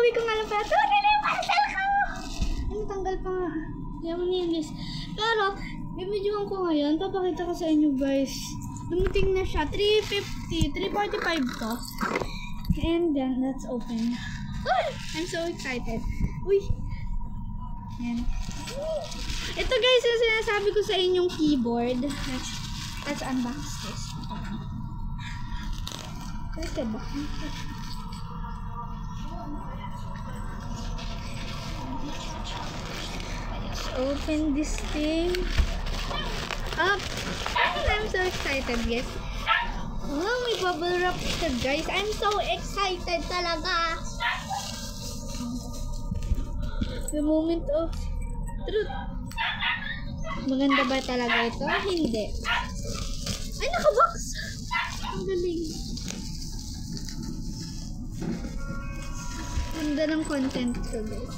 Pauwi ko nga lang pala. Tunay na yung parcel ko! Ay, natanggal pa nga. Hindi ako nilis. Pero, bibidyoan ko ngayon. Papakita ko sa inyo guys. Dumating na siya. 350. 345 to. And then, let's open. I'm so excited. Uy! Yan. Ito guys, yung sinasabi ko sa inyong keyboard. Let's unbox this. Where's the box? Let's open this thing up. I'm so excited guys. Oh, may bubble wrap siya guys. I'm so excited talaga. The moment of truth. Maganda ba talaga ito? Hindi. Ay, nakabox! Ang galing. Ganda ng content ko, guys.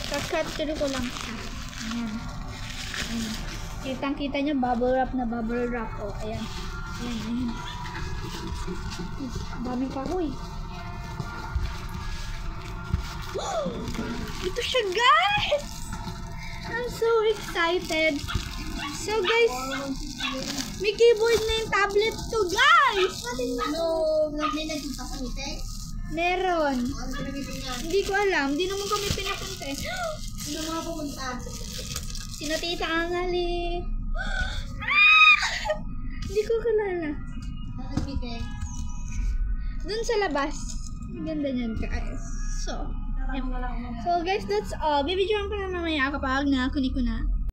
Kakapture ko lang siya. Ayan. Ayan. Kitang-kita niya, bubble wrap na bubble wrap. O, ayan. Ayan, ayan. Daming kahoy. Ito siya guys! I'm so excited. So guys, may keyboard na yung tablet to guys! Meron. Hindi ko alam. Hindi naman kami pinapunta eh. Sino mga pumunta? Sino Tita Angali? Hindi ko kilala. Doon sa labas. Ganda niyan guys. So guys, that's all. Bibidyoan ko na mamaya kapag nakunin ko na.